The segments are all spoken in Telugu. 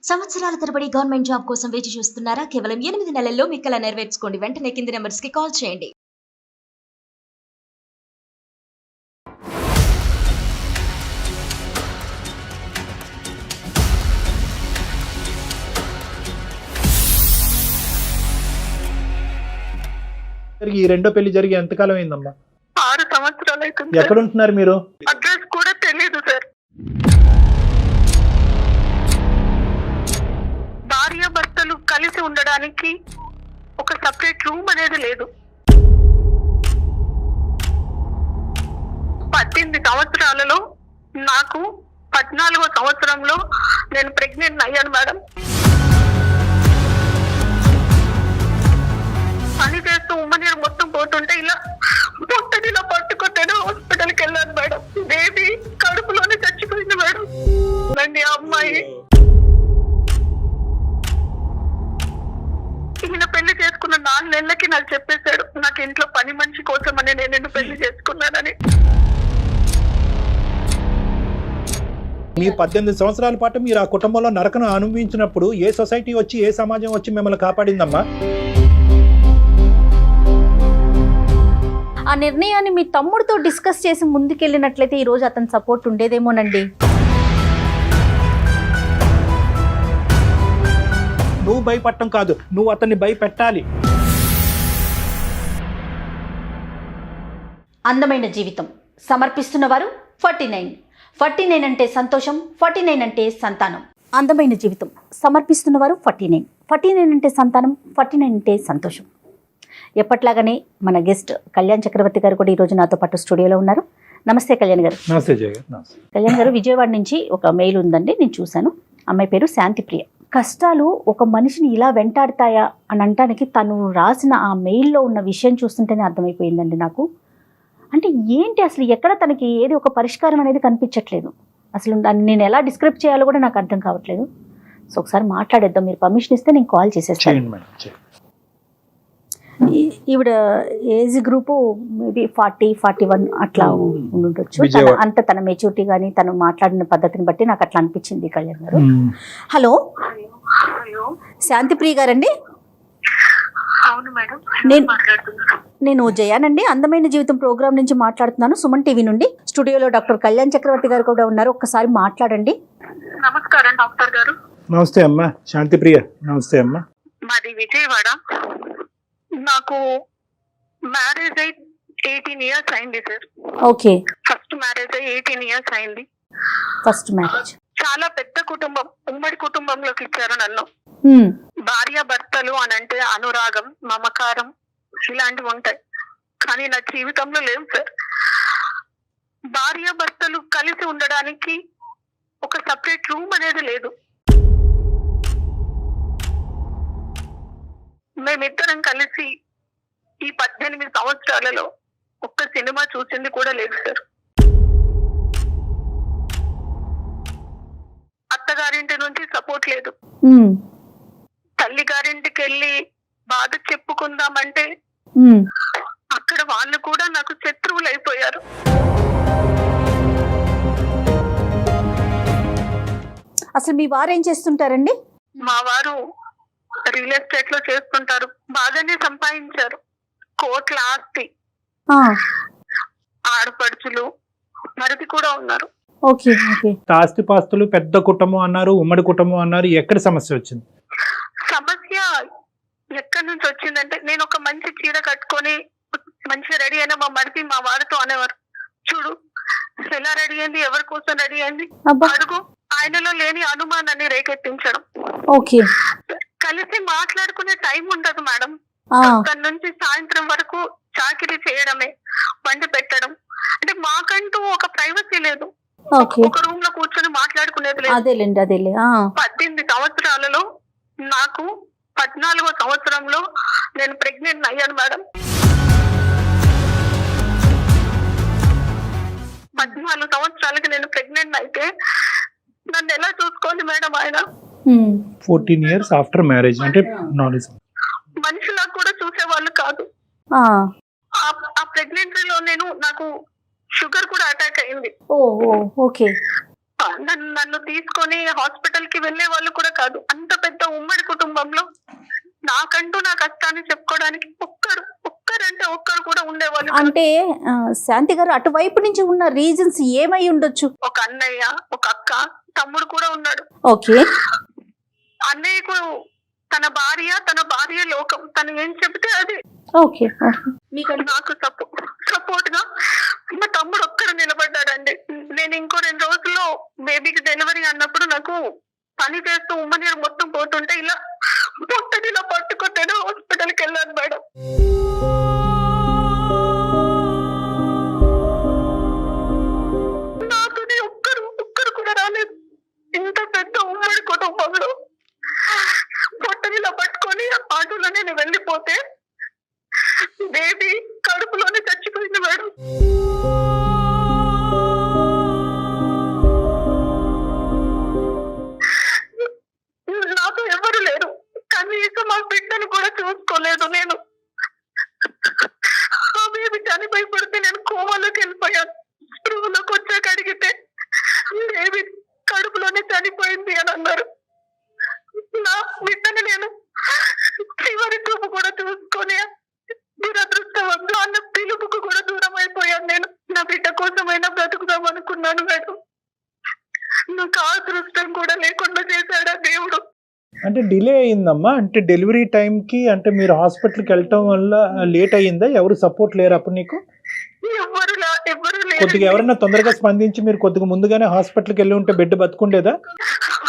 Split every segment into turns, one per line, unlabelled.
సంవత్సరాల తరబడి గవర్నమెంట్ జాబ్ కోసం వేచి చూస్తున్నారా? కేవలం 8 నెలల్లో మీ కల నెరవేర్చుకోండి. వెంటనే కింది నెంబర్స్ కి కాల్ చేయండి.
ఈ రెండో పెళ్లి జరిగి ఎంతకాలం అయిందమ్మా?
6 సంవత్సరాలు అవుతుంది.
ఎక్కడ ఉంటున్నారు మీరు?
అడ్రస్ కూడా తెలియదు సార్. భార్య భర్తలు కలిసి ఉండడానికి ఒక సపరేట్ రూమ్ అనేది లేదు. 18 సంవత్సరాలలో నాకు 14వ సంవత్సరంలో నేను ప్రెగ్నెంట్ అయ్యాను మేడం. పని చేస్తూ ఉమ్మనీరు మొత్తం పోతుంటే ఇలా పొట్టడిలో పట్టుకుంటేనే హాస్పిటల్కి వెళ్ళాను మేడం. బేబీ కడుపులోనే చచ్చిపోయింది మేడం. నండి అమ్మాయి ఈయన పెళ్లి చేసుకున్న 4 నెలలకి నాకు చెప్పేశాడు, నాకు ఇంట్లో పని మనిషి కోసమని నేను నిన్ను పెళ్లి చేసుకున్నానని.
మీ 18 సంవత్సరాల పాటు మీరు ఆ కుటుంబంలో నరకను అనుభవించినప్పుడు ఏ సొసైటీ వచ్చి ఏ సమాజం వచ్చి మిమ్మల్ని కాపాడిందమ్మా?
ఆ నిర్ణయాన్ని మీ తమ్ముడితో డిస్కస్ చేసి ముందుకెళ్ళినట్లయితే ఈ రోజు అతని సపోర్ట్ ఉండేదేమోనండి.
నువ్వు భయపడటం కాదు, నువ్వు అతన్ని భయపెట్టాలి.
అందమైన జీవితం సమర్పిస్తున్న వారు 49 అంటే సంతోషం, 49 అంటే సంతానం. అందమైన జీవితం సమర్పిస్తున్న వారు 49 అంటే సంతానం, 49 అంటే సంతోషం. ఎప్పట్లాగానే మన గెస్ట్ కళ్యాణ్ చక్రవర్తి గారు కూడా ఈరోజు నాతో పాటు స్టూడియోలో ఉన్నారు. నమస్తే కళ్యాణ్ గారు.
నమస్తే జయ గారు. నమస్తే
కళ్యాణ్ గారు. విజయవాడ నుంచి ఒక మెయిల్ ఉందండి, నేను చూశాను. అమ్మాయి పేరు శాంతిప్రియ. కష్టాలు ఒక మనిషిని ఇలా వెంటాడతాయా అని అనటానికి తను రాసిన ఆ మెయిల్లో ఉన్న విషయం చూస్తుంటేనే అర్థమైపోయిందండి నాకు. అంటే ఏంటి అసలు, ఎక్కడ తనకి ఏది ఒక పరిష్కారం అనేది కనిపించట్లేదు. అసలు దాన్ని నేను ఎలా డిస్క్రైబ్ చేయాలో కూడా నాకు అర్థం కావట్లేదు. సో ఒకసారి మాట్లాడేద్దాం, మీరు పర్మిషన్ ఇస్తే నేను కాల్ చేసేస్తాను. ఈవిడ ఏజ్ గ్రూపు మేబీ 40-41 అట్లా ఉండొచ్చు. అంత తన మెచ్యూరిటీ కానీ తను మాట్లాడిన పద్ధతిని బట్టి నాకు అట్లా అనిపించింది. కళ్యాణ్ గారు, హలో. శాంతిప్రియ గారండి?
అవును మేడం,
నేను జయానండి, అందమైన జీవితం ప్రోగ్రామ్ నుంచి మాట్లాడుతున్నాను, సుమన్ టీవీ నుండి. స్టూడియోలో డాక్టర్ కళ్యాణ్ చక్రవర్తి గారు కూడా ఉన్నారు, ఒక్కసారి మాట్లాడండి.
నమస్కారం డాక్టర్ గారు.
నమస్తే అమ్మా శాంతిప్రియ. నమస్తే అమ్మా.
మాది విజయవాడ. నాకు మ్యారేజ్ అయి 18 ఇయర్స్ అయింది సార్.
ఓకే.
ఫస్ట్ మ్యారేజ్ అయి 18 ఇయర్స్ అయింది.
First marriage.
చాలా పెద్ద కుటుంబం, ఉమ్మడి కుటుంబంలోకి ఇచ్చారు నన్ను. భార్య భర్తలు అని అంటే అనురాగం, మమకారం ఇలాంటివి ఉంటాయి, కానీ నా జీవితంలో లేవు సార్. భార్య భర్తలు కలిసి ఉండడానికి ఒక సపరేట్ రూమ్ అనేది లేదు. మేమిద్దరం కలిసి ఈ 18 సంవత్సరాలలో ఒక్క సినిమా చూసింది కూడా లేదు సార్. అత్తగారింటి నుంచి సపోర్ట్ లేదు. తల్లి గారింటికి వెళ్ళి బాధ చెప్పుకుందామంటే అక్కడ వాళ్ళు కూడా నాకు శత్రువులు అయిపోయారు.
అసలు మీ వారు ఏం చేస్తుంటారండి?
మా వారు రియల్ ఎస్టేట్ లో చేస్తుంటారు, బాగానే సంపాదించారు, కోట్ల ఆస్తి, ఆడపడుచులు, మరిది కూడా ఉన్నారు.
Okay okay.
ఆస్తి పాస్తులు, పెద్ద కుటుంబం అన్నారు, ఉమ్మడి కుటుంబం అన్నారు, ఎక్కడ సమస్య వచ్చింది?
సమస్య ఎక్కడి నుంచి వచ్చిందంటే, నేను ఒక మంచి చీర కట్టుకొని మంచిగా రెడీ అయినా మా మరిది మా వారితో అనేవారు, చూడు ఎలా రెడీ అయింది, ఎవరి కోసం రెడీ అయింది అడుగు. ఆయనలో లేని అనుమానాన్ని రేకెత్తించడం.
ఓకే.
కలిసి మాట్లాడుకునే టైం ఉండదు మేడం. తన నుంచి సాయంత్రం వరకు చాకిరీ చేయడమే, వండి పెట్టడం. అంటే మాకంటూ ఒక ప్రైవసీ లేదు, ఒక రూమ్ లో కూర్చొని మాట్లాడుకునేది లేదు. 18 సంవత్సరాలలో నాకు 14వ సంవత్సరంలో నేను ప్రెగ్నెంట్ అయ్యాను మేడం. 14 సంవత్సరాలకి నేను ప్రెగ్నెంట్ అయితే నన్ను ఎలా చూసుకోవాలి మేడం ఆయన?
14 years ఆఫ్టర్ మ్యారేజ్ అంటే
మనుషులా కూడా చూసేవాళ్ళు కాదు. ఆ ప్రెగ్నెన్సీలో నాకు షుగర్ కూడా అటాక్ అయింది.
ఓకే.
నన్ను తీసుకొని హాస్పిటల్ కి వెళ్లే వాళ్ళు కూడా కాదు. అంత పెద్ద ఉమ్మడి కుటుంబంలో నాకంటూ నా కష్టాన్ని చెప్పుకోవడానికి ఒక్కరంటే ఒక్కరు కూడా ఉండేవాళ్ళు.
అంటే శాంతి గారు అటువైపు నుంచి ఉన్న రీజన్స్ ఏమై ఉండొచ్చు?
ఒక అన్నయ్య, ఒక అక్క, తమ్ముడు కూడా ఉన్నాడు.
ఓకే.
అన్నయ్యకు తన భార్య లోకం, తను ఏం చెబితే అది.
ఓకే.
నాకు సపోర్ట్ గా మా తమ్ముడు ఒక్కరు నిలబడ్డాడండి. నేను ఇంకో 2 రోజుల్లో బేబీకి డెలివరీ అన్నప్పుడు నాకు పని చేస్తూ ఉమ్మనీరు మొత్తం పోతుంటే ఇలా పొట్టని ఇలా పట్టుకుంటేనే హాస్పిటల్కి వెళ్ళాను మేడం. నాతోనే ఒక్కరు కూడా రాలేదు. ఇంత పెద్ద ఉమ్మడి కుటుంబంలో పొట్టని ఇలా పట్టుకొని ఆటోలో నేను వెళ్ళిపోతే బేబీ కడుపులోనే చచ్చిపోయింది మేడం. నాతో ఎవరు లేరు, కనీసం మా బిడ్డను కూడా చూసుకోలేదు. నేను ఆ బేబీ చనిపోయి పడితే నేను కోమాలోకి వెళ్ళిపోయాను. స్పృహలోకి వచ్చాక అడిగితే బేబీ కడుపులోనే చనిపోయింది అని అన్నారు. నా బిడ్డను నేను చివరి చూపు కూడా చూసుకొని దురదృష్టవంతో అన్న పిలుపుకు కూడా దూరం అయిపోయాను. నేను నా బిడ్డ కోసమైనా బ్రతుకుదాం అనుకున్నాను మేడం. నాకు ఆ దృష్టం కూడా లేకుండా చేశాడా దేవుడు.
అంటే డిలే అయిందమ్మా, అంటే డెలివరీ టైంకి అంటే మీరు హాస్పిటల్కి వెళ్ళటం వల్ల లేట్ అయ్యిందా? ఎవరు సపోర్ట్ లేరు అప్పుడు నీకు?
ఎవరు
కొద్దిగా ఎవరైనా తొందరగా స్పందించి మీరు కొద్దిగా ముందుగానే హాస్పిటల్కి వెళ్ళి ఉంటే బిడ్డ బతుకుండేదా?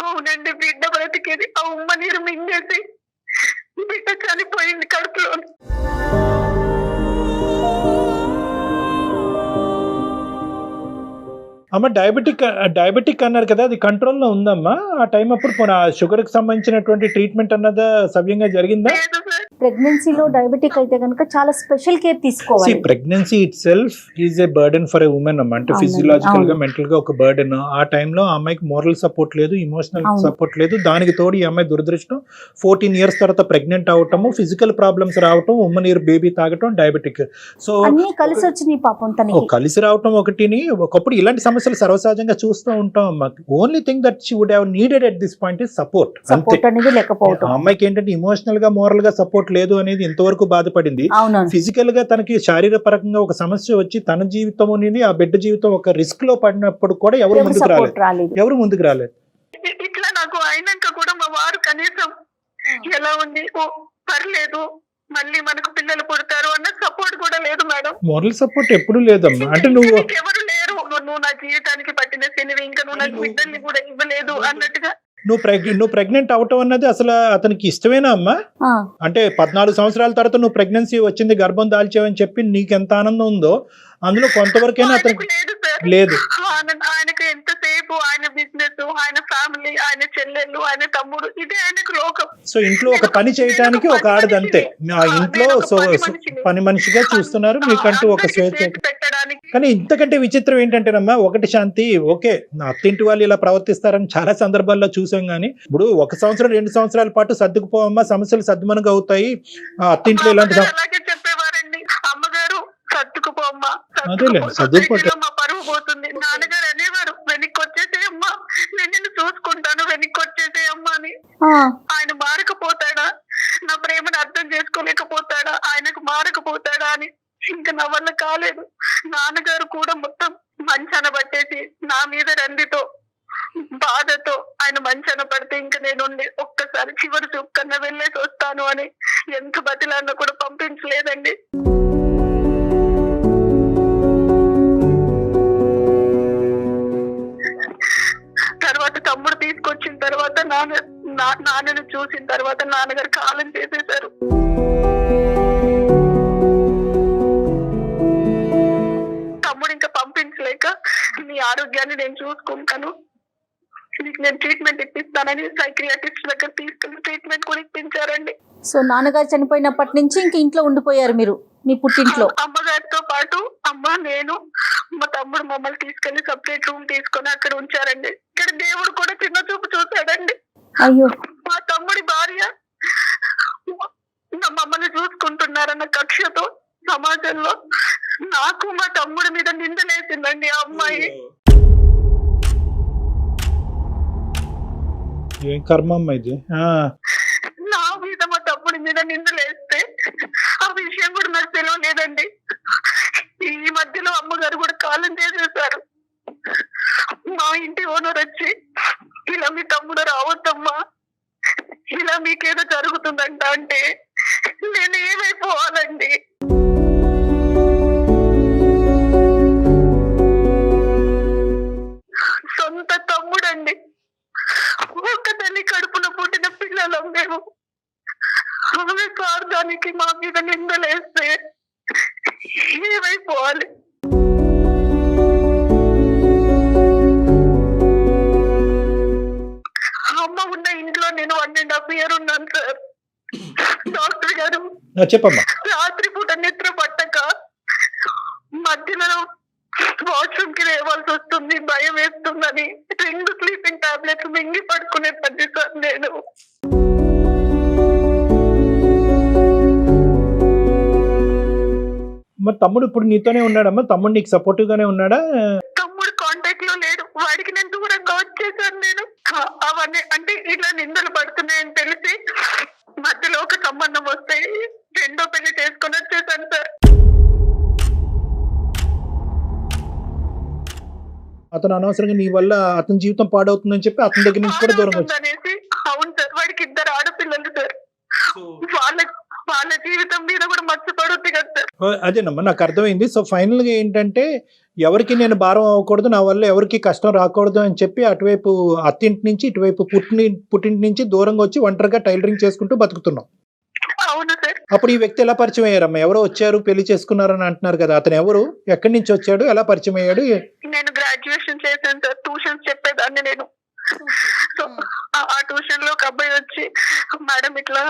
అవునండి, బిడ్డ బ్రతికేది. ఆ ఉమ్మ నీరు మింగేసి బిడ్డ చనిపోయింది కడుపులో.
అమ్మ డయాబెటిక్ అన్నారు కదా, అది కంట్రోల్లో ఉందమ్మా ఆ టైం అప్పుడు? షుగర్ కి సంబంధించినటువంటి ట్రీట్మెంట్ అన్నదా సవ్యంగా జరిగిందా?
ప్రెగ్నెన్సీలో డయాబెటిక్ అయితే కనుక చాలా స్పెషల్ కేర్ తీసుకోవాలి.
Pregnancy it self is a burden for a women అమ్మ. అంటే ఫిజియలాజికల్ గా మెంటల్ గా ఒక బర్డెన్. ఆ టైంలో ఆ అమ్మాయికి మోరల్ సపోర్ట్ లేదు, ఇమోషనల్ సపోర్ట్ లేదు. దానికి తోడు ఈ అమ్మాయి దురదృష్టం 14 years తర్వాత ప్రెగ్నెంట్ అవటము, ఫిజికల్ ప్రాబ్లమ్స్ రావటం, ఉమ్మ నీరు బేబీ తాగటం, డయాబెటిక్. సో
అన్ని కలిసి వచ్చినాయి పాపం తనకి.
కలిసి రావటం ఒకటిని. ఒకప్పుడు ఇలాంటి సమస్యలు సర్వసహజంగా చూస్తూ ఉంటాం అమ్మా. Only thing that she would have needed at this point is support.
అనేది లేకపోవడం.
అమ్మాయికి ఏంటంటే ఇమోషనల్ గా మోరల్ గా సపోర్ట్ లేదు అనేది ఇంతవరకు బాధపడింది. ఫిజికల్ గా తనకి శారీరక పరంగా ఒక సమస్య వచ్చి తన జీవితం ఆ బిడ్డ జీవితం ఒక రిస్క్ లో పడినప్పుడు కూడా ఎవరు ముందుకు రాలేదు.
ఇట్లా నాకు అయినాక కూడా మా వారు కనీసం ఎలా ఉంది, ఓ పర్లేదు మళ్ళీ మనకు పిల్లలు పుడతారు అన్న సపోర్ట్ కూడా లేదు మేడం.
మోరల్ సపోర్ట్ ఎప్పుడు లేదమ్మా. అంటే నువ్వు
ఎవరు లేరు, నువ్వు నా జీవితానికి పట్టిన శనివి, ఇంకా నువ్వు నాకు బిడ్డల్ని కూడా ఇవ్వలేదు అన్నట్టుగా.
నువ్వు ప్రెగ్నెంట్ అవటం అన్నది అసలు అతనికి ఇష్టమేనా అమ్మా? అంటే 14 సంవత్సరాల తర్వాత నువ్వు ప్రెగ్నెన్సీ వచ్చింది, గర్భం దాల్చావని చెప్పి నీకు ఎంత ఆనందం ఉందో అందులో కొంతవరకైనా అతనికి లేదు.
ఆయనకు ఎంతసేపు ఆయన బిజినెస్, ఆయన ఫ్యామిలీ, ఆయన చెల్లెళ్ళు, ఆయన తమ్ముడు, ఇదే ఆయనకు లోకం.
సో ఇంట్లో ఒక పని చేయడానికి ఒక ఆడది అంతే. ఆ ఇంట్లో పని మనిషిగా చూస్తున్నారు, మీకంటూ ఒక స్వేచ్ఛ. కానీ ఇంతకంటే విచిత్రం ఏంటంటేనమ్మా, ఒకటి శాంతి, ఓకే అత్తింటి వాళ్ళు ఇలా ప్రవర్తిస్తారని చాలా సందర్భాల్లో చూసాం. కానీ ఇప్పుడు 1 సంవత్సరం 2 సంవత్సరాల పాటు సర్దుకుపోవమ్మా, సమస్యలు సద్దుమనుగా అవుతాయి. అత్తింట్లో ఇలాంటి
చెప్పేవారండి, అమ్మగారు సర్దుకుపోమ్మా,
మా
పరువు పోతుంది. నాన్నగారు అనేవారు, వెనక్కి వచ్చేసేయమ్మా, నేను నిన్ను చూసుకుంటాను, వెనక్కి వచ్చేసేయమ్మా అని. ఆయన మారకపోతాడా, నా ప్రేమను అర్థం చేసుకోలేకపోతాడా, ఆయనకు మారకపోతాడా అని ఇంకా నా వల్ల కాలేదు. నాన్నగారు కూడా మొత్తం మంచాన పట్టేసి నా మీద రందితో బాధతో ఆయన మంచాన పడితే ఇంకా నేను ఒక్కసారి చివరి చూపు కన్నా వెళ్ళేసి వస్తాను అని ఎంత బతిలాడినా కూడా పంపించలేదండి. తర్వాత తమ్ముడు తీసుకొచ్చిన తర్వాత నాన్నను చూసిన తర్వాత నాన్నగారు కాలం చేసేశారు. తమ్ముడు ఇంకా పంపించలేక, నీ ఆరోగ్యాన్ని నేను చూసుకుంటాను, నీకు నేను ట్రీట్మెంట్ ఇప్పిస్తానని సైక్రియాట్రిస్ట్ దగ్గర తీసుకుని ట్రీట్మెంట్ కూడా ఇప్పించారండి.
సో నాన్నగారు చనిపోయినప్పటి నుంచి ఇంక ఇంట్లో ఉండిపోయారు మీరు, మీ పుట్టింట్లో?
అమ్మగారితో పాటు అమ్మ, నేను, మా తమ్ముడు మమ్మల్ని తీసుకెళ్లి సపరేట్ రూమ్ తీసుకొని అక్కడ ఉంచారండి. ఇక్కడ దేవుడు కూడా చిన్న చూపు చూసాడండి.
అయ్యో,
మా తమ్ముడి భార్య మమ్మల్ని చూసుకుంటున్నారన్న కక్షతో సమాజంలో నాకు మా తమ్ముడి మీద నిందలేసిందండి ఆ అమ్మాయి.
ఏం కర్మమ్మ ఇది.
నా మీద మా తమ్ముడి మీద నిందలేస్తే ఆ విషయం కూడా నాకు తెలియలేదండి. ఈ మధ్యలో అమ్మగారు కూడా కాలం చేసేసారు. మా ఇంటి ఓనర్ వచ్చి ఇలా మీ తమ్ముడు రావద్దమ్మా, ఇలా మీకేదో జరుగుతుందంట అంటే నేను ఏమైపోవాలండి? సొంత తమ్ముడండి, ఒక తల్లి కడుపులో పుట్టిన పిల్లలం మేము. ఆమె స్వార్థానికి మా మీద నిందలేస్తే ఏమైపోవాలి? అమ్మ ఉన్న ఇంట్లో నేను 1.5 years ఉన్నాను సార్. డాక్టర్ గారు
చెప్పమ్మా.
రాత్రి పూట నిద్ర పట్టక మధ్యలో వాష్రూమ్ కి లేవాల్సి వస్తుంది, భయం వేస్తుందని 2 స్లీపింగ్ టాబ్లెట్స్ మింగి పడుకునే పద్ధతి సార్ నేను.
మరి తమ్ముడు ఇప్పుడు నీతోనే ఉన్నాడమ్మా? తమ్ముడు నీకు సపోర్టివ్ గానే ఉన్నాడా?
తమ్ముడు కాంటాక్ట్ లో లేడు, వాడికి నేను దూరంగా వచ్చేసాను నేను. అవన్నీ అంటే ఇట్లా నిందలు పడుతున్నాయని తెలిసి మధ్యలో ఒక సంబంధం వస్తే 2వ పెళ్లి చేసుకొని వచ్చేసాను సార్.
అతను అనవసరంగా నీ వల్ల అతని జీవితం పాడవుతుందని చెప్పి అతని దగ్గర నుంచి కూడా దూరంగా వచ్చి.
అనేసి అవును సార్, వాడికి 2 ఆడపిల్లలు సార్. వాళ్ళ జీవితం మీద కూడా మర్చిపడుద్ది కదా సార్.
అదేనమ్మా, నాకు అర్థమైంది. సో ఫైనల్ గా ఏంటంటే ఎవరికి నేను భారం అవ్వకూడదు, నా వల్ల ఎవరికి కష్టం రాకూడదు అని చెప్పి అటువైపు అత్తింటి నుంచి ఇటువైపు పుట్టింటి నుంచి దూరంగా వచ్చి ఒంటరిగా టైలరింగ్ చేసుకుంటూ బతుకుతున్నాం.
అవును సార్.
అప్పుడు ఈ వ్యక్తి ఎలా పరిచయం అయ్యారమ్మా? ఎవరో వచ్చారు పెళ్లి చేసుకున్నారని అంటున్నారు కదా, అతను ఎవరు, ఎక్కడి నుంచి వచ్చాడు, ఎలా పరిచయం అయ్యాడు?
నేను గ్రాడ్యుయేషన్ చేశాను సార్, ట్యూషన్స్ చెప్పేదాన్ని నేను. సో ఆ ట్యూషన్ లో ఒక అబ్బాయి వచ్చి, మేడం ఇట్లా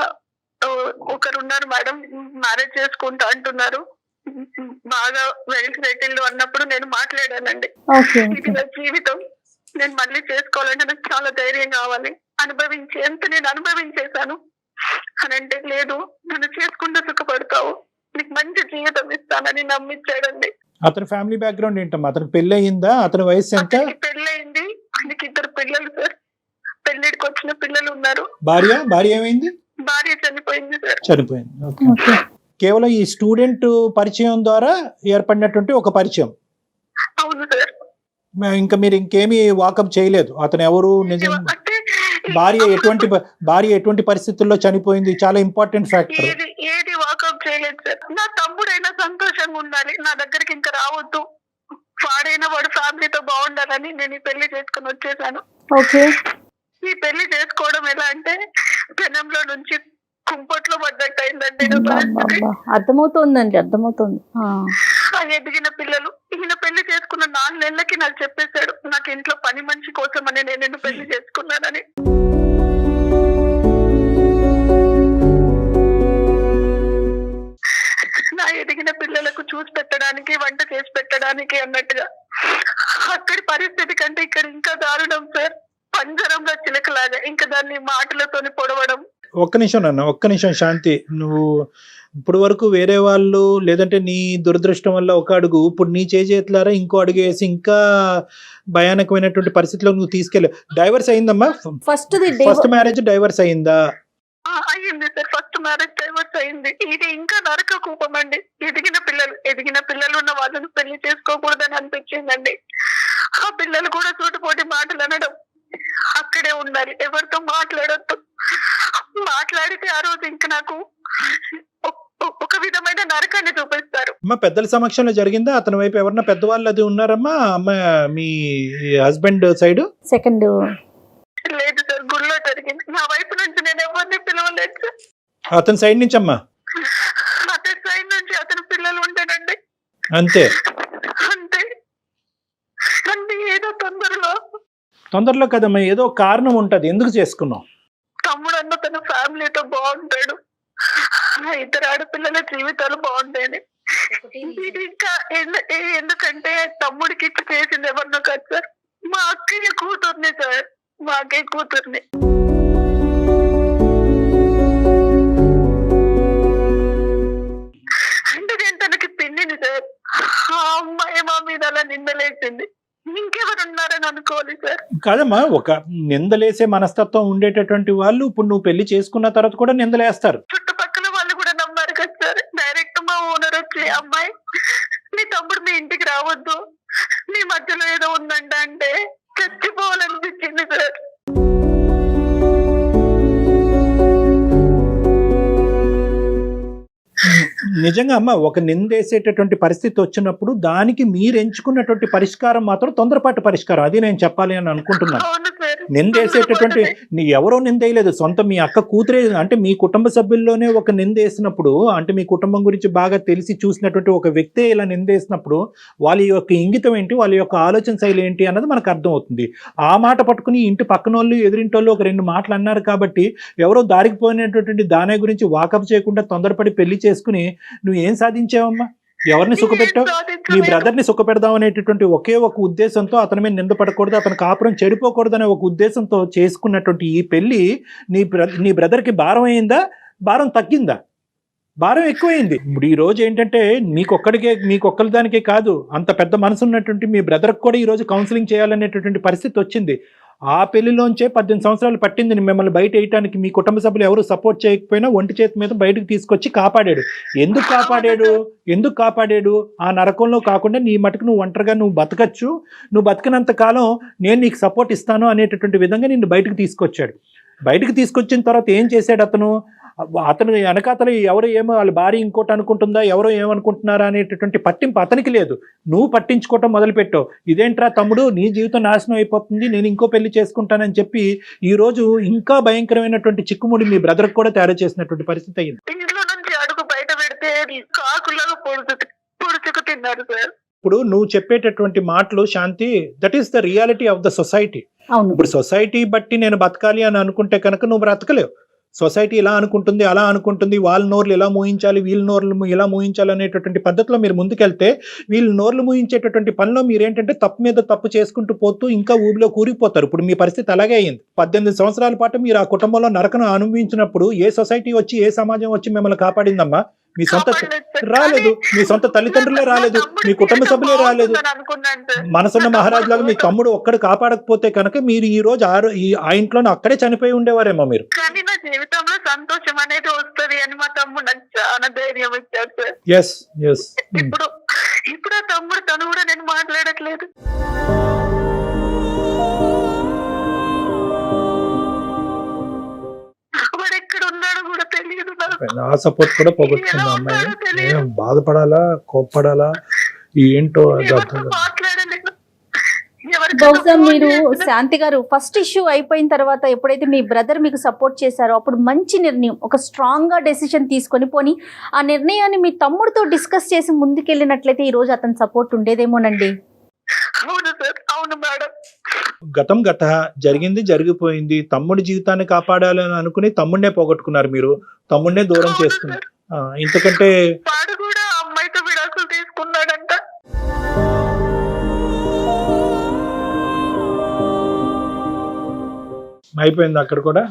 ఒకరు ఉన్నారు మేడం, మ్యారేజ్ చేసుకుంటా అంటున్నారు, బాగా వెల్ సెటిల్డ్ అన్నప్పుడు నేను మాట్లాడానండి. ఇది నా జీవితం, నేను మళ్ళీ చేసుకోవాలంటే నాకు చాలా ధైర్యం కావాలి, ఎంత నేను అనుభవించేశాను అని అంటే, లేదు నన్ను చేసుకుంటూ సుఖపడతావు, నీకు మంచి జీవితం ఇస్తానని నమ్మించాడండి.
అతని ఫ్యామిలీ బ్యాక్గ్రౌండ్ ఏంటమ్మా? అతనికి పెళ్లి అయిందా? అతని వయసు ఎంత?
పెళ్లి అయింది, ఆయనకి 2 పిల్లలు సార్. పెళ్లిడికి వచ్చిన పిల్లలు ఉన్నారు.
భార్య ఏమైంది?
భార్య చనిపోయింది సార్.
చనిపోయింది. కేవలం ఈ స్టూడెంట్ పరిచయం ద్వారా ఏర్పడినటువంటి ఒక పరిచయం.
అవును సార్.
ఇంకా మీరు ఇంకేమీ వాకప్ చేయలేదు. అతను ఎవరు, నిజం భార్య ఎటువంటి పరిస్థితుల్లో చనిపోయింది, చాలా ఇంపార్టెంట్ ఫ్యాక్టర్.
ఏది వాకప్ చేయలేదు సార్. నా తమ్ముడైనా సంతోషంగా ఉండాలి, నా దగ్గరికి ఇంకా రావద్దు, వాడైనా వాడు ఫ్యామిలీతో బాగుండాలని నేను ఈ పెళ్లి చేసుకుని వచ్చేసాను. ఈ పెళ్లి చేసుకోవడం ఎలా అంటే పెనంలో నుంచి కుంపట్లో పడ్డట్టు అయిందండి.
అర్థమవుతుందండి.
ఎదిగిన పిల్లలు, ఈయన పెళ్లి చేసుకున్న 4 నెలలకి నాకు చెప్పేశాడు, నాకు ఇంట్లో పని మనిషి కోసం అని నేను పెళ్లి చేసుకున్నానని. నా ఎదిగిన పిల్లలకు చూసి పెట్టడానికి, వంట చేసి పెట్టడానికి అన్నట్టుగా. అక్కడి పరిస్థితి కంటే ఇక్కడ ఇంకా దారుణం సార్. పంజరంలో చిలకలాగా ఇంకా దాన్ని మాటలతోని పొడవడం.
ఒక్క నిమిషం శాంతి, నువ్వు ఇప్పుడు వరకు వేరే వాళ్ళు లేదంటే నీ దురదృష్టం వల్ల ఒక అడుగు, ఇప్పుడు నీ చేతులారా ఇంకో అడుగు వేసి ఇంకా భయానకమైనటువంటి పరిస్థితిలో నువ్వు తీసుకెళ్ళి. డైవర్స్ అయిందమ్మా? ఫస్ట్ మ్యారేజ్ డైవర్స్ అయిందా?
అయ్యింది సార్, ఫస్ట్ మ్యారేజ్ డైవర్స్ అయింది. ఇది ఇంకా నరక కూపం అండి. ఎదిగిన పిల్లలు ఉన్న వాళ్ళని పెళ్లి చేసుకోకూడదని అనిపించిందండి. ఆ పిల్లలు కూడా సూటిపోటి మాటలు అనడం, అక్కడే ఉండాలి, ఎవరితో మాట్లాడొద్దు, మాట్లాడితే ఆ రోజు ఇంకా నాకు ఒక విధమైన నరకాన్ని చూపిస్తారు.
అమ్మా పెద్దల సమక్షంలో జరిగిందా? అతని వైపు ఎవరన్నా పెద్దవాళ్ళు అది ఉన్నారమ్మా? అమ్మ మీ హస్బెండ్ సైడ్?
సెకండ్
లేదు సార్, గుళ్ళో జరిగింది. నా వైపు నుంచి నేను ఎవరిని పిలవలేదు సార్.
అతని సైడ్ నుంచి అమ్మా?
అతని సైడ్ నుంచి అతని పిల్లలు ఉంటాడండి.
అంతే
ఏదో
తొందరలో కదమ్మా, ఏదో కారణం ఉంటది. ఎందుకు చేసుకున్నావు?
తమ్ముడు అన్న తన ఫ్యామిలీతో బాగుంటాడు, 2 ఆడపిల్లల జీవితాలు బాగుంటాయని. ఇంకా ఎందుకంటే తమ్ముడికి ఇచ్చి చేసింది ఎవరినో కాదు సార్, మా అక్కయ్య కూతుర్ని సార్, మా అక్కయ్య కూతుర్ని. అంటే నేను తనకి పిన్నిని సార్. ఆ అమ్మాయి మా మీద అలా నిందలేసింది, ఇంకెవరు ఉన్నారని అనుకోవాలి సార్.
కాదమ్మా, ఒక నిందలేసే మనస్తత్వం ఉండేటటువంటి వాళ్ళు ఇప్పుడు నువ్వు పెళ్లి చేసుకున్న తర్వాత కూడా నిందలేస్తారు.
చుట్టుపక్కల వాళ్ళు కూడా నమ్మారు కదా సార్. డైరెక్ట్ మా ఓనర్ వచ్చి, అమ్మాయి నీ తమ్ముడు మీ ఇంటికి రావద్దు, మీ మధ్యలో ఏదో ఉందంట అంటే చచ్చిపోవాలనిపించింది సార్.
నిజంగా అమ్మ, ఒక నిందేసేటటువంటి పరిస్థితి వచ్చినప్పుడు దానికి మీరు ఎంచుకున్నటువంటి పరిష్కారం మాత్రం తొందరపాటు పరిష్కారం. అది నేను చెప్పాలి అని అనుకుంటున్నాను.
అవును సార్.
నిందేసేటటువంటి ఎవరో నిందేయలేదు, సొంత మీ అక్క కూతురే, అంటే మీ కుటుంబ సభ్యుల్లోనే ఒక నిందేసినప్పుడు, అంటే మీ కుటుంబం గురించి బాగా తెలిసి చూసినటువంటి ఒక వ్యక్తే ఇలా నిందేసినప్పుడు వాళ్ళ యొక్క ఇంగితం ఏంటి, వాళ్ళ యొక్క ఆలోచన శైలి ఏంటి అన్నది మనకు అర్థం అవుతుంది. ఆ మాట పట్టుకుని ఇంటి పక్కన వాళ్ళు ఎదురింటోళ్ళు ఒక 2 మాటలు అన్నారు కాబట్టి ఎవరో దారికి పోయినటువంటి దాని గురించి వాకప్ చేయకుండా తొందరపడి పెళ్లి చేసుకుని నువ్వు ఏం సాధించావమ్మా? ఎవరిని సుఖపెట్టావు? నీ బ్రదర్ని సుఖపెడదాం అనేటటువంటి ఒకే ఒక ఉద్దేశంతో, అతని మీద నిందపడకూడదు, అతని కాపురం చెడిపోకూడదు అనే ఒక ఉద్దేశంతో చేసుకున్నటువంటి ఈ పెళ్లి నీ బ్రదర్కి భారం అయిందా, భారం తగ్గిందా? భారం ఎక్కువైంది. ఇప్పుడు ఈ రోజు ఏంటంటే మీకొక్కరి దానికే కాదు, అంత పెద్ద మనసు ఉన్నటువంటి మీ బ్రదర్కి కూడా ఈ రోజు కౌన్సిలింగ్ చేయాలనేటటువంటి పరిస్థితి వచ్చింది. ఆ పెళ్లిలోంచే 18 సంవత్సరాలు పట్టింది మిమ్మల్ని బయట వేయటానికి. మీ కుటుంబ సభ్యులు ఎవరు సపోర్ట్ చేయకపోయినా ఒంటి చేతి మీద బయటకు తీసుకొచ్చి కాపాడాడు. ఎందుకు కాపాడాడు? ఆ నరకంలో కాకుండా నీ మటుకు నువ్వు ఒంటరిగా నువ్వు బతకచ్చు, నువ్వు బతికినంత కాలం నేను నీకు సపోర్ట్ ఇస్తాను అనేటటువంటి విధంగా నిన్ను బయటకు తీసుకొచ్చాడు. బయటకు తీసుకొచ్చిన తర్వాత ఏం చేశాడు అతను వెనకాతలు ఎవరు ఏమో వాళ్ళ భార్య ఇంకోటి అనుకుంటుందా, ఎవరో ఏమనుకుంటున్నారా అనేటటువంటి పట్టింపు అతనికి లేదు. నువ్వు పట్టించుకోవటం మొదలుపెట్టావు. ఇదేంట్రా తమ్ముడు, నీ జీవితం నాశనం అయిపోతుంది, నేను ఇంకో పెళ్లి చేసుకుంటానని చెప్పి ఈ రోజు ఇంకా భయంకరమైనటువంటి చిక్కుముడి మీ బ్రదర్ కూడా తయారు చేసినటువంటి పరిస్థితి అయింది.
ఇంట్లో నుంచి అడుగు బయట పెడితే కాకులాగా పొడుచుకు తిన్నారు సార్.
ఇప్పుడు నువ్వు చెప్పేటటువంటి మాటలు Shanti, that is the reality of the society. ఇప్పుడు సొసైటీ బట్టి నేను బతకాలి అని అనుకుంటే కనుక నువ్వు బ్రతకలేవు. సొసైటీ ఇలా అనుకుంటుంది, అలా అనుకుంటుంది, వాళ్ళ నోర్లు ఇలా మూయించాలి, వీళ్ళ నోర్లు ఇలా మూయించాలి అనేటటువంటి పద్ధతిలో మీరు ముందుకెళ్తే వీళ్ళ నోర్లు మూయించేటటువంటి పనిలో మీరేంటంటే తప్పు మీద తప్పు చేసుకుంటూ పోతూ ఇంకా ఊబిలో కూరిపోతారు. ఇప్పుడు మీ పరిస్థితి అలాగే అయింది. 18 సంవత్సరాల పాటు మీరు ఆ కుటుంబంలో నరకను అనుభవించినప్పుడు ఏ సొసైటీ వచ్చి, ఏ సమాజం వచ్చి మిమ్మల్ని కాపాడిందమ్మా? మీ సొంత రాలేదు, మీ సొంత తల్లిదండ్రులే రాలేదు, మీ కుటుంబ సభ్యులే రాలేదు. మనసున్న మహారాజు లాగా మీ తమ్ముడు ఒక్కడు కాపాడకపోతే కనుక మీరు ఈ రోజు ఆ ఇంట్లోనే అక్కడే చనిపోయి ఉండేవారేమో మీరు.
కానీ నా జీవితంలో సంతోషం అనేది వస్తుంది అని మా తమ్ముడు నాకు చాలా ధైర్యం ఇచ్చాడు సార్. ఇప్పుడు ఆ తమ్ముడు తను కూడా నేను మాట్లాడట్లేదు. వాడు ఎక్కడ ఉన్నాడో కూడా తెలియదు.
ఆ సపోర్ట్ కూడా పోగొట్టుకుంది అమ్మాయి. బాధపడాలా, కోప్పడాలా, ఏంటో
మాట్లాడలేదు.
బహుశా మీరు శాంతి గారు ఫస్ట్ ఇష్యూ అయిపోయిన తర్వాత ఎప్పుడైతే మీ బ్రదర్ మీకు సపోర్ట్ చేశారో అప్పుడు మంచి నిర్ణయం, ఒక స్ట్రాంగ్ గా డెసిషన్ తీసుకొని పోని ఆ నిర్ణయాన్ని మీ తమ్ముడితో డిస్కస్ చేసి ముందుకెళ్ళినట్లయితే ఈ రోజు అతని సపోర్ట్ ఉండేదేమోనండి.
అవును సార్, అవును మేడం.
గతం జరిగింది జరిగిపోయింది. తమ్ముడి జీవితాన్ని కాపాడాలని అనుకుని తమ్ముడినే పోగొట్టుకున్నారు మీరు, తమ్ముడినే దూరం చేసుకున్నారు. ఇంతకంటే
వాడు కూడా అమ్మాయితో విడాకులు తీసుకున్నాడంట.
అయిపోయింది అక్కడ కూడా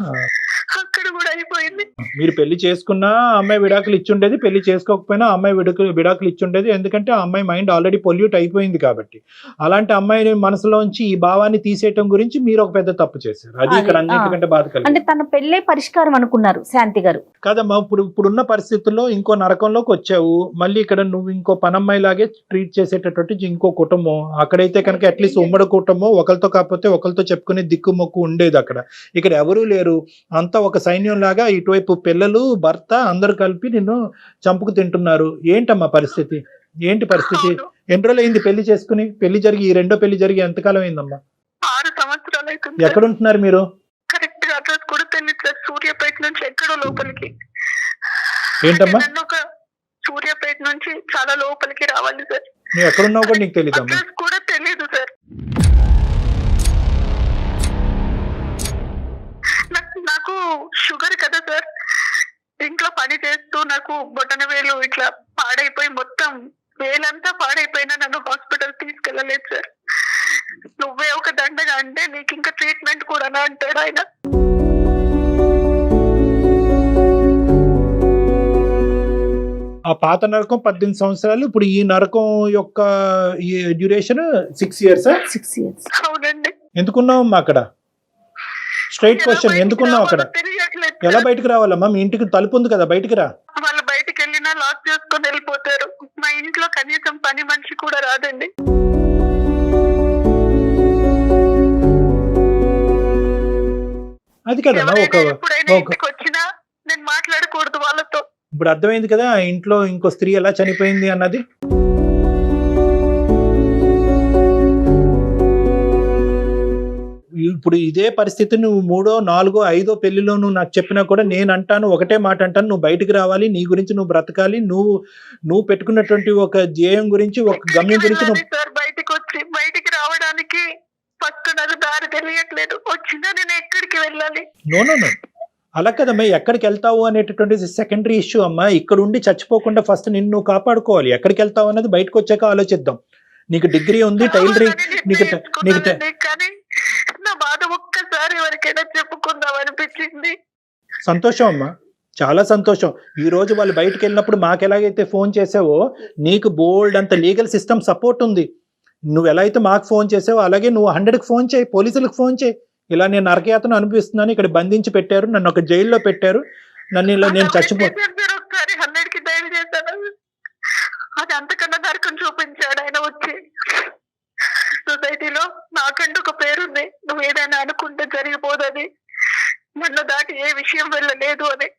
అయిపోయింది.
మీరు పెళ్లి చేసుకున్నా అమ్మాయి విడాకులు ఇచ్చుండేది, పెళ్లి చేసుకోకపోయినా అమ్మాయి విడాకులు ఇచ్చుండేది. ఎందుకంటే ఆ అమ్మాయి మైండ్ ఆల్రెడీ పొల్యూట్ అయిపోయింది కాబట్టి. అలాంటి అమ్మాయి మనసులోంచి ఈ భావాన్ని తీసేయటం గురించి మీరు ఒక పెద్ద తప్పు చేశారు. అది ఇక్కడ అన్నిటికంటే బాధ కలిగింది.
అంటే తన పెళ్ళే పరిష్కారం అనుకున్నారు శాంతి గారు.
కాదమ్మా, ఇప్పుడున్న పరిస్థితుల్లో ఇంకో నరకంలోకి వచ్చావు. మళ్ళీ ఇక్కడ నువ్వు ఇంకో పనమ్మాయి లాగే ట్రీట్ చేసేటటువంటి ఇంకో కుటుంబం. అక్కడైతే కనుక అట్లీస్ట్ ఉమ్మడి కుటుంబం, ఒకరితో కాకపోతే ఒకరితో చెప్పుకునే దిక్కు మొక్కు ఉండేది. ఇక్కడ ఎవరూ లేరు, అంతా ఒక సైన్యం లాగా ఇటువైపు పిల్లలు, భర్త అందరూ కలిపి నిన్ను చంపుకు తింటున్నారు. ఏంటమ్మా పరిస్థితి? ఏంటి పరిస్థితి? ఎన్ని రోజులు అయింది పెళ్లి చేసుకుని? పెళ్లి జరిగి ఈ రెండో పెళ్లి జరిగి ఎంతకాలం అయిందమ్మా?
6 సంవత్సరాలు అవుతుంది.
ఎక్కడ ఉంటున్నారు మీరు?
కరెక్ట్ గా అడ్రస్ కూడా తెలియదు సార్. సూర్యాపేట నుంచి ఎక్కడో లోపలికి.
ఏంటమ్మా?
సూర్యాపేట నుంచి చాలా లోపలికి రావాలి సార్.
నువ్వు ఎక్కడున్నావు కూడా నీకు తెలియదు?
అడ్రస్ కూడా తెలియదు సార్. నాకు షుగర్ కదా సార్. ఇంట్లో పని చేస్తూ నాకు బొటన వేలు ఇట్లా పాడైపోయి మొత్తం వేలంతా పాడైపోయినా నన్ను హాస్పిటల్ తీసుకెళ్ళలేదు సార్. నువ్వే ఒక దండగా అంటే నీకు ఇంకా ట్రీట్మెంట్ కూడా అంటాడు ఆయన.
ఆ పాత నరకం 18 సంవత్సరాలు, ఇప్పుడు ఈ నరకం యొక్క డ్యూరేషన్ 6 years.
అవునండి.
ఎందుకున్నావమ్మా అక్కడ? స్ట్రైట్ క్వశ్చన్, ఎందుకున్నావు అక్కడ?
తెలియట్లేదు.
ఎలా బయటకు రావాలమ్మా? మీ ఇంటికి తలుపు ఉంది కదా, బయటికి రా.
వాళ్ళు బయటికి వెళ్ళినా లాక్ చేసుకొని వెళ్ళిపోతారు. మా ఇంట్లో కనీసం పని మనిషి కూడా రాదండి.
అది కదమ్మా,
ఎప్పుడైనా ఇంటికి వచ్చినా నేను మాట్లాడకూడదు వాళ్ళతో.
ఇప్పుడు అర్థమైంది కదా ఆ ఇంట్లో ఇంకో స్త్రీ ఎలా చనిపోయింది అన్నది. ఇప్పుడు ఇదే పరిస్థితి నువ్వు 3వ 4వ 5వ పెళ్లిలో నువ్వు నాకు చెప్పినా కూడా నేను అంటాను, ఒకటే మాట అంటాను, నువ్వు బయటికి రావాలి, నీ గురించి నువ్వు బ్రతకాలి, నువ్వు పెట్టుకున్నటువంటి ఒక ధ్యేయం గురించి, ఒక గమ్యం గురించి నువ్వు.
సార్ బయటికి రావడానికి ఫస్ట్ నాకు దారి తెలియట్లేదు. వచ్చినా నేను ఎక్కడికి వెళ్ళాలి?
నో అలా కదమ్మా, ఎక్కడికి వెళ్తావు అనేటటువంటి సెకండరీ ఇష్యూ అమ్మా. ఇక్కడ ఉండి చచ్చిపోకుండా ఫస్ట్ నిన్ను నువ్వు కాపాడుకోవాలి. ఎక్కడికి వెళ్తావు అన్నది బయటకు వచ్చాక ఆలోచిద్దాం. నీకు డిగ్రీ ఉంది, టైలరింగ్, నీకు
కానీ నా బాధ ఒక్కసారి ఎవరికైనా చెప్పుకుందాం అనిపించింది.
సంతోషం అమ్మా, చాలా సంతోషం. ఈ రోజు వాళ్ళు బయటకు వెళ్ళినప్పుడు మాకు ఎలాగైతే ఫోన్ చేసావో, నీకు బోల్డ్ అంత లీగల్ సిస్టమ్ సపోర్ట్ ఉంది. నువ్వు ఎలా అయితే మాకు ఫోన్ చేసావో అలాగే నువ్వు 100కి ఫోన్ చేయి, పోలీసులకు ఫోన్ చేయి. ఇలా నేను నరకయాతను అనిపిస్తున్నాను, ఇక్కడ బంధించి పెట్టారు, నన్ను ఒక జైల్లో పెట్టారు, నన్ను ఇలా నేను
ఒకసారి 100కి డైల్ చేశాను. అది అంతకన్నా నరకం చూపించాడు ఆయన వచ్చి. సొసైటీలో నాకంటూ ఒక పేరుంది, నువ్వు ఏదైనా అనుకుంటే జరిగిపోదని, నన్ను దాటి ఏ విషయం వెళ్ళలేదు అని.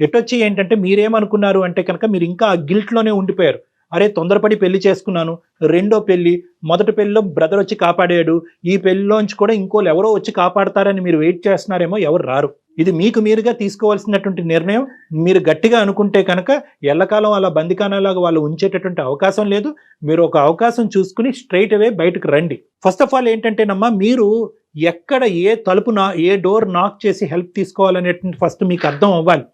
ఎటొచ్చి ఏంటంటే మీరేమనుకున్నారు అంటే కనుక మీరు ఇంకా ఆ గిల్ట్లోనే ఉండిపోయారు. అరే తొందరపడి పెళ్లి చేసుకున్నాను, రెండో పెళ్లి, మొదటి పెళ్లిలో బ్రదర్ వచ్చి కాపాడాడు, ఈ పెళ్లిలోంచి కూడా ఇంకోళ్ళు ఎవరో వచ్చి కాపాడతారని మీరు వెయిట్ చేస్తున్నారేమో, ఎవరు రారు. ఇది మీకు మీరుగా తీసుకోవాల్సినటువంటి నిర్ణయం. మీరు గట్టిగా అనుకుంటే కనుక ఎల్లకాలం అలా బందికానాలాగా వాళ్ళు ఉంచేటటువంటి అవకాశం లేదు. మీరు ఒక అవకాశం చూసుకుని స్ట్రైట్ అవే బయటకు రండి. ఫస్ట్ ఆఫ్ ఆల్ ఏంటంటేనమ్మా, మీరు ఎక్కడ ఏ ఏ డోర్ నాక్ చేసి హెల్ప్ తీసుకోవాలనేటువంటి ఫస్ట్ మీకు అర్థం అవ్వాలి.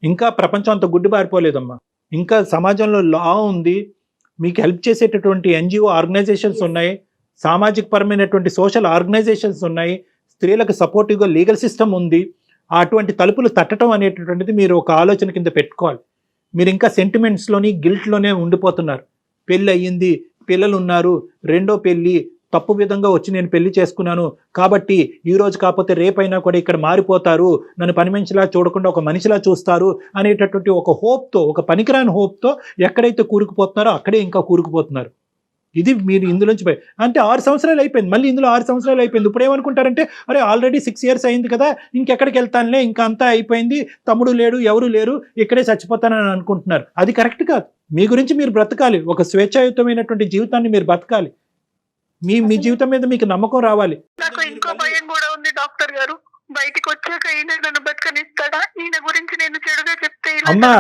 ఇంకా ప్రపంచం అంత గుడ్డిబారిపోలేదమ్మా. ఇంకా సమాజంలో లా ఉంది, మీకు హెల్ప్ చేసేటటువంటి ఎన్జిఓ ఆర్గనైజేషన్స్ ఉన్నాయి, సామాజిక పరమైనటువంటి సోషల్ ఆర్గనైజేషన్స్ ఉన్నాయి, స్త్రీలకు సపోర్టివ్గా లీగల్ సిస్టమ్ ఉంది. అటువంటి తలుపులు తట్టడం అనేటటువంటిది మీరు ఒక ఆలోచన కింద పెట్టుకోవాలి. మీరు ఇంకా సెంటిమెంట్స్లోని గిల్ట్లోనే ఉండిపోతున్నారు. పెళ్ళి అయ్యింది, పిల్లలు ఉన్నారు, రెండో పెళ్ళి, తప్పు విధంగా వచ్చి నేను పెళ్లి చేసుకున్నాను కాబట్టి ఈ రోజు కాకపోతే రేపైనా కూడా ఇక్కడ మారిపోతారు, నన్ను పని మనిషిలా చూడకుండా ఒక మనిషిలా చూస్తారు అనేటటువంటి ఒక హోప్తో, ఒక పనికిరాని హోప్తో ఎక్కడైతే కూరుకుపోతున్నారో అక్కడే ఇంకా కూరుకుపోతున్నారు. ఇది మీరు ఇందులోంచి అంటే 6 సంవత్సరాలు అయిపోయింది, మళ్ళీ ఇందులో 6 సంవత్సరాలు అయిపోయింది. ఇప్పుడు ఏమనుకుంటారంటే అరే ఆల్రెడీ 6 ఇయర్స్ అయింది కదా, ఇంకెక్కడికి వెళ్తానులే, ఇంకా అంతా అయిపోయింది, తమ్ముడు లేడు, ఎవరు లేరు, ఇక్కడే చచ్చిపోతానని అనుకుంటున్నారు. అది కరెక్ట్ కాదు. మీ గురించి మీరు బ్రతకాలి, ఒక స్వేచ్ఛాయుతమైనటువంటి జీవితాన్ని మీరు బతకాలి. మీ జీవితం మీద మీకు నమ్మకం రావాలి.
నాకు ఇంకో భయం కూడా ఉంది డాక్టర్ గారు, బయటికి వచ్చాక ఈయన నన్ను బతకనిస్తాడా, ఈయన గురించి నేను చెడుగా చెప్తే
అమ్మా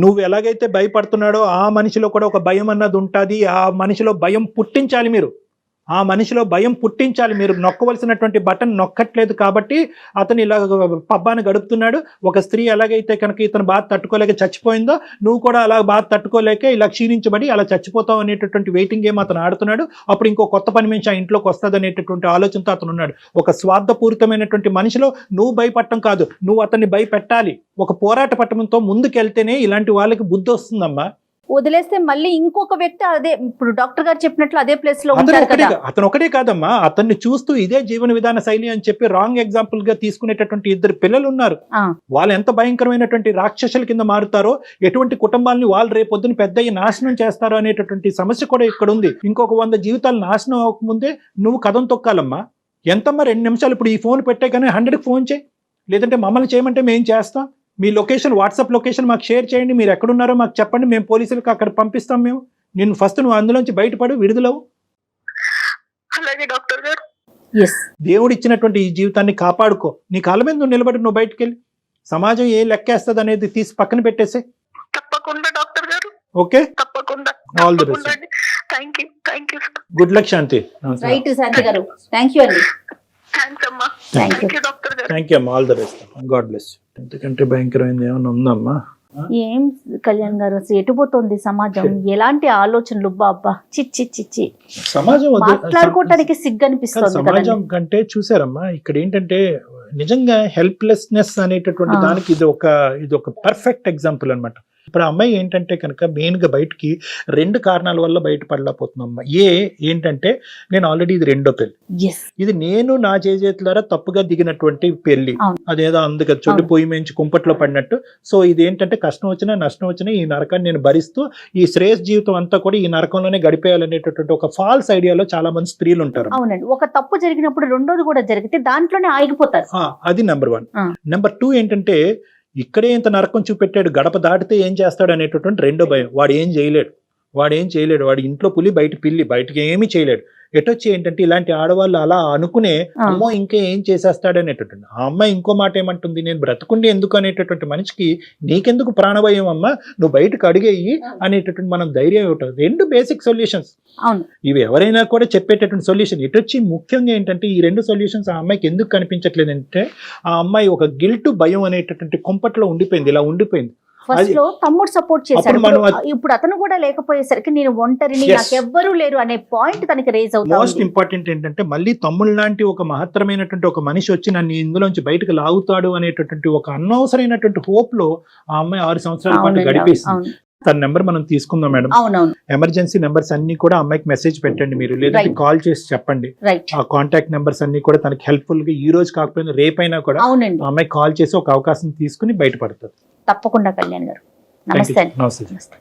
నువ్వు ఎలాగైతే భయపడుతున్నాడో ఆ మనిషిలో కూడా ఒక భయం అన్నది ఉంటుంది. ఆ మనిషిలో భయం పుట్టించాలి మీరు, ఆ మనిషిలో భయం పుట్టించాలి. మీరు నొక్కవలసినటువంటి బటన్ నొక్కట్లేదు కాబట్టి అతను ఇలా పబ్బాన్ని గడుపుతున్నాడు. ఒక స్త్రీ ఎలాగైతే కనుక ఇతను బాధ తట్టుకోలేక చచ్చిపోయిందో, నువ్వు కూడా అలా బాధ తట్టుకోలేక ఇలా క్షీణించబడి అలా చచ్చిపోతావు అనేటటువంటి వెయిటింగ్ గేమ్ అతను ఆడుతున్నాడు. అప్పుడు ఇంకో కొత్త పని మనిషి ఆ ఇంట్లోకి వస్తుంది అనేటటువంటి ఆలోచనతో అతను ఉన్నాడు. ఒక స్వార్థపూరితమైనటువంటి మనిషిలో నువ్వు భయపడటం కాదు, నువ్వు అతన్ని భయపెట్టాలి. ఒక పోరాట పట్టణంతో ముందుకెళ్తేనే ఇలాంటి వాళ్ళకి బుద్ధి వస్తుందమ్మా.
వదిలేస్తే మళ్ళీ ఇంకొక వ్యక్తి అదే, ఇప్పుడు డాక్టర్ గారు చెప్పినట్లు అదే ప్లేస్ లో ఉంటారు కదా.
అతను ఒకటే కాదమ్మా, అతన్ని చూస్తూ ఇదే జీవన విధాన శైలి అని చెప్పి రాంగ్ ఎగ్జాంపుల్ గా తీసుకునేటటువంటి 2 పిల్లలు ఉన్నారు. వాళ్ళు ఎంత భయంకరమైనటువంటి రాక్షసుల కింద మారుతారో, ఎటువంటి కుటుంబాలని వాళ్ళు రేపొద్దున పెద్దయ్యి నాశనం చేస్తారో అనేటటువంటి సమస్య కూడా ఇక్కడ ఉంది. ఇంకొక 100 జీవితాలు నాశనం అవ్వకముందే నువ్వు కథం తొక్కాలమ్మా. ఎంతమ్మా 2 నిమిషాలు ఇప్పుడు ఈ ఫోన్ పెట్టే కానీ 100కి ఫోన్ చేయి, లేదంటే మమ్మల్ని చేయమంటే మేము చేస్తాం. మీ లొకేషన్, వాట్సాప్ లొకేషన్ మాకు షేర్ చేయండి, మీరు ఎక్కడున్నారో మాకు చెప్పండి, మేము పోలీసులకు అక్కడ పంపిస్తాం. మేము నేను ఫస్ట్ నువ్వు అందులోంచి బయటపడి విడుదలవు.
అలాగే డాక్టర్ గారు.
దేవుడు ఇచ్చినటువంటి ఈ జీవితాన్ని కాపాడుకో. నీ కాళ్ళ మీద నువ్వు నిలబడి నువ్వు బయటకు వెళ్ళి సమాజం ఏ లెక్కేస్తుంది అనేది తీసి పక్కన పెట్టేసే.
తప్పకుండా డాక్టర్ గారు.
ఓకే,
తప్పకుండా.
All the best.
Thank you.
Good luck Shanti.
Right Shanti గారు, థ్యాంక్ యూ అండి.
థ్యాంక్స్ అమ్మా.
థ్యాంక్ యూ
డాక్టర్ గారు.
థ్యాంక్ యూ అమ్మా, all the best. God bless. ఎందుకంటే భయంకరమైంది ఏమైనా ఉందమ్మా?
ఏం కళ్యాణ్ గారు, అసలు ఎటుపోతుంది సమాజం? ఎలాంటి ఆలోచనలు బాబా, చిచ్చి
సమాజం
మాట్లాడుకోవటానికి సిగ్గు అనిపిస్తుంది.
సమాజం కంటే చూసారమ్మా, ఇక్కడ ఏంటంటే నిజంగా హెల్ప్లెస్నెస్ అనేటటువంటి దానికి ఇది ఒక పర్ఫెక్ట్ ఎగ్జాంపుల్ అన్నమాట. ఇప్పుడు ఆ అమ్మాయి ఏంటంటే కనుక మెయిన్ గా బయటికి 2 కారణాల వల్ల బయటపడలేకపోతున్నామ్మా. ఏంటంటే నేను ఆల్రెడీ ఇది 2వ పెళ్లి,
ఎస్
ఇది నేను నా చేతులారా తప్పుగా దిగినటువంటి పెళ్లి,
అవును.
అదేదో అందుకు చొడ్డి పొయ్యి మించి కుంపట్లో పడినట్టు. సో ఇది ఏంటంటే కష్టం వచ్చినా నష్టం వచ్చినా ఈ నరకాన్ని నేను భరిస్తూ ఈ శ్రేయస్ జీవితం అంతా కూడా ఈ నరకంలోనే గడిపేయాలనేటటువంటి ఒక ఫాల్స్ ఐడియాలో చాలా మంది స్త్రీలు ఉంటారు.
అవునండి, ఒక తప్పు జరిగినప్పుడు రెండోది కూడా జరిగితే దాంట్లోనే ఆగిపోతారు.
అది నెంబర్ 1.
ఆ.
నెంబర్ 2 ఏంటంటే ఇక్కడే ఇంత నరకం చూపెట్టాడు, గడప దాటితే ఏం చేస్తాడు అనేటటువంటి 2వ భయం. వాడు ఏం చేయలేడు, వాడి ఇంట్లో పులి బయట పిల్లి, బయటకి ఏమీ చేయలేడు. ఎటొచ్చి ఏంటంటే ఇలాంటి ఆడవాళ్ళు అలా అనుకునే అమ్మో ఇంకా ఏం చేసేస్తాడు అనేటటువంటి. ఆ అమ్మాయి ఇంకో మాట ఏమంటుంది, నేను బ్రతకుండి ఎందుకు అనేటటువంటి మనిషికి నీకెందుకు ప్రాణభయం అమ్మా, నువ్వు బయటకు అడిగేయి అనేటటువంటి మనం ధైర్యం ఇవ్వటం. 2 బేసిక్ సొల్యూషన్స్ ఇవి ఎవరైనా కూడా చెప్పేటటువంటి సొల్యూషన్. ఇటొచ్చి ముఖ్యంగా ఏంటంటే ఈ 2 సొల్యూషన్స్ ఆ అమ్మాయికి ఎందుకు కనిపించట్లేదు అంటే ఆ అమ్మాయి ఒక గిల్ట్ భయం అనేటటువంటి కుంపట్లో ఉండిపోయింది, ఇలా ఉండిపోయింది.
ఫస్ట్ లో తమ్ముడు సపోర్ట్ చేశాడు, ఇప్పుడు అతను కూడా లేకపోయేసరికి నేను ఒంటరిని, నాకెవ్వరూ లేరు అనే పాయింట్ తనకి రేజ్ అవుతుంది.
మోస్ట్ ఇంపార్టెంట్ ఏంటంటే మళ్ళీ తమ్ముడు లాంటి ఒక మహత్తరమైనటువంటి ఒక మనిషి వచ్చి నన్ను ఇందులోంచి బయటకు లాగుతాడు అనేటటువంటి ఒక అనవసరమైనటువంటి హోప్ లో ఆ అమ్మాయి 6 సంవత్సరాల పాటు గడిపేసింది. తన నెంబర్ మనం తీసుకుందాం మేడం. ఎమర్జెన్సీ నెంబర్స్ అన్ని కూడా అమ్మాయికి మెసేజ్ పెట్టండి మీరు, లేదంటే కాల్ చేసి చెప్పండి. ఆ కాంటాక్ట్ నెంబర్స్ అన్ని కూడా తనకి హెల్ప్ఫుల్ గా ఈ రోజు కాకపోయినా రేపైనా కూడా అమ్మాయి కాల్ చేసి ఒక అవకాశం తీసుకుని బయటపడుతుంది.
తప్పకుండా కళ్యాణ్ గారు. నమస్తే.
నమస్తే.